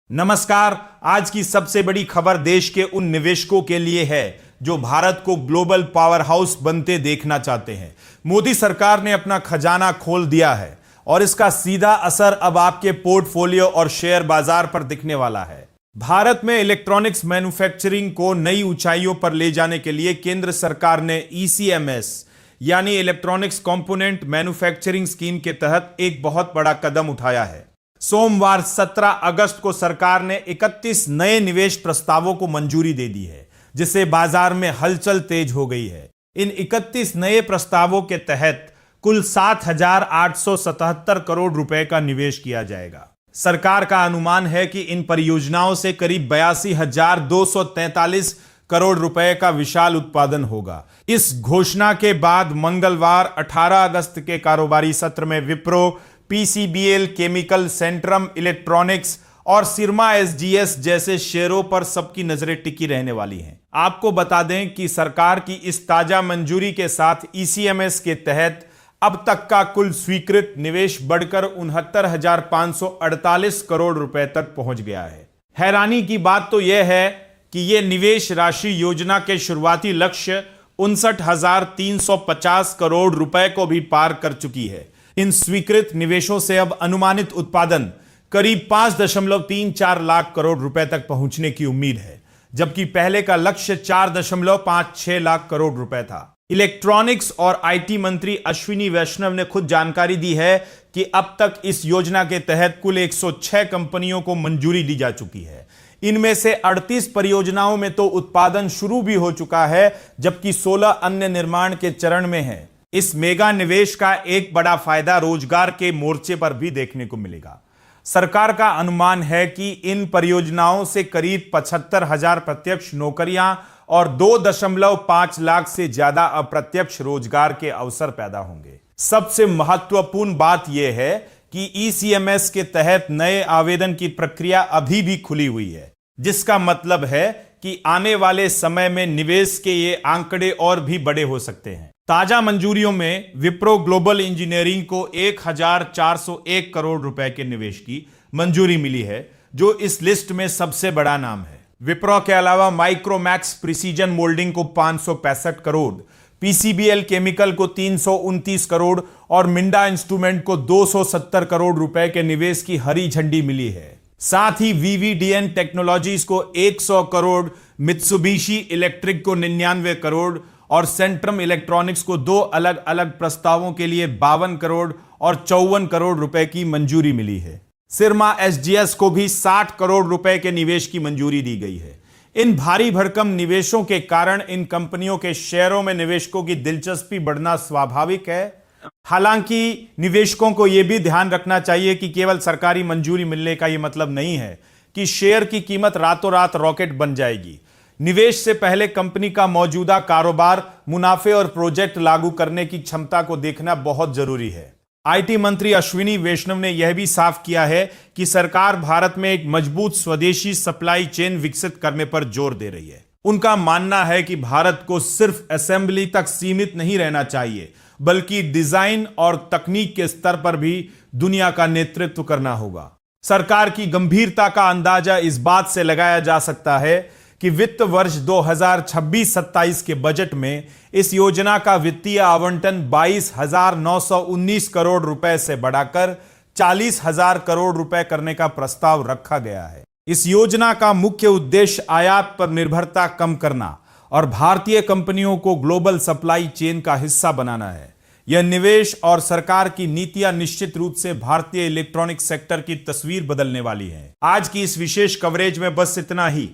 नमस्कार। आज की सबसे बड़ी खबर देश के उन निवेशकों के लिए है जो भारत को ग्लोबल पावर हाउस बनते देखना चाहते हैं। मोदी सरकार ने अपना खजाना खोल दिया है और इसका सीधा असर अब आपके पोर्टफोलियो और शेयर बाजार पर दिखने वाला है। भारत में इलेक्ट्रॉनिक्स मैन्युफैक्चरिंग को नई ऊंचाइयों पर ले जाने के लिए केंद्र सरकार ने ECMS यानी इलेक्ट्रॉनिक्स कंपोनेंट मैन्युफैक्चरिंग स्कीम के तहत एक बहुत बड़ा कदम उठाया है। सोमवार 17 अगस्त को सरकार ने 31 नए निवेश प्रस्तावों को मंजूरी दे दी है, जिससे बाजार में हलचल तेज हो गई है। इन 31 नए प्रस्तावों के तहत कुल 7,877 करोड़ रुपए का निवेश किया जाएगा। सरकार का अनुमान है कि इन परियोजनाओं से करीब 82,243 करोड़ रुपए का विशाल उत्पादन होगा। इस घोषणा के बाद मंगलवार 18 अगस्त के कारोबारी सत्र में Wipro, PCBL chemical, Centrum electronics और सिरमा SGS जैसे शेयरों पर सबकी नजरें टिकी रहने वाली हैं। आपको बता दें कि सरकार की इस ताजा मंजूरी के साथ ECMS के तहत अब तक का कुल स्वीकृत निवेश बढ़कर 69,548 करोड़ रुपए तक पहुंच गया है। हैरानी की बात तो यह है कि यह निवेश राशि योजना के शुरुआती लक्ष्य 59,350 करोड़ रुपए को भी पार कर चुकी है। इन स्वीकृत निवेशों से अब अनुमानित उत्पादन करीब 5.34 लाख करोड़ रुपए तक पहुंचने की उम्मीद है, जबकि पहले का लक्ष्य 4.56 लाख करोड़ रुपए था। इलेक्ट्रॉनिक्स और IT मंत्री अश्विनी वैष्णव ने खुद जानकारी दी है कि अब तक इस योजना के तहत कुल 106 कंपनियों को मंजूरी दी जा चुकी है। इनमें से 38 परियोजनाओं में तो उत्पादन शुरू भी हो चुका है, जबकि 16 अन्य निर्माण के चरण में है। इस मेगा निवेश का एक बड़ा फायदा रोजगार के मोर्चे पर भी देखने को मिलेगा। सरकार का अनुमान है कि इन परियोजनाओं से करीब 75,000 प्रत्यक्ष नौकरियां और 2.5 लाख से ज्यादा अप्रत्यक्ष रोजगार के अवसर पैदा होंगे। सबसे महत्वपूर्ण बात यह है कि ECMS के तहत नए आवेदन की प्रक्रिया अभी भी खुली हुई है, जिसका मतलब है कि आने वाले समय में निवेश के ये आंकड़े और भी बड़े हो सकते हैं। ताजा मंजूरियों में विप्रो ग्लोबल इंजीनियरिंग को 1,401 करोड़ रुपए के निवेश की मंजूरी मिली है, जो इस लिस्ट में सबसे बड़ा नाम है। विप्रो के अलावा माइक्रोमैक्स प्रिसीजन मोल्डिंग को 565 करोड़, PCBL केमिकल को 329 करोड़ और मिंडा इंस्ट्रूमेंट को 270 करोड़ रुपए के निवेश की हरी झंडी मिली है। साथ ही VVDN टेक्नोलॉजीज को 100 करोड़, मित्सुबिशी इलेक्ट्रिक को 99 करोड़ और सेंट्रम इलेक्ट्रॉनिक्स को 2 अलग अलग प्रस्तावों के लिए 52 करोड़ और 54 करोड़ रुपए की मंजूरी मिली है। सिरमा SGS को भी 60 करोड़ रुपए के निवेश की मंजूरी दी गई है। इन भारी भरकम निवेशों के कारण इन कंपनियों के शेयरों में निवेशकों की दिलचस्पी बढ़ना स्वाभाविक है। हालांकि निवेशकों को यह भी ध्यान रखना चाहिए कि केवल सरकारी मंजूरी मिलने का यह मतलब नहीं है कि शेयर की कीमत रातों रात रॉकेट बन जाएगी। निवेश से पहले कंपनी का मौजूदा कारोबार, मुनाफे और प्रोजेक्ट लागू करने की क्षमता को देखना बहुत जरूरी है। IT मंत्री अश्विनी वैष्णव ने यह भी साफ किया है कि सरकार भारत में एक मजबूत स्वदेशी सप्लाई चेन विकसित करने पर जोर दे रही है। उनका मानना है कि भारत को सिर्फ असेंबली तक सीमित नहीं रहना चाहिए, बल्कि डिजाइन और तकनीक के स्तर पर भी दुनिया का नेतृत्व करना होगा। सरकार की गंभीरता का अंदाजा इस बात से लगाया जा सकता है कि वित्त वर्ष 2026-27 के बजट में इस योजना का वित्तीय आवंटन 22,919 करोड़ रुपए से बढ़ाकर 40,000 करोड़ रुपए करने का प्रस्ताव रखा गया है। इस योजना का मुख्य उद्देश्य आयात पर निर्भरता कम करना और भारतीय कंपनियों को ग्लोबल सप्लाई चेन का हिस्सा बनाना है। यह निवेश और सरकार की नीतियां निश्चित रूप से भारतीय इलेक्ट्रॉनिक सेक्टर की तस्वीर बदलने वाली हैं। आज की इस विशेष कवरेज में बस इतना ही।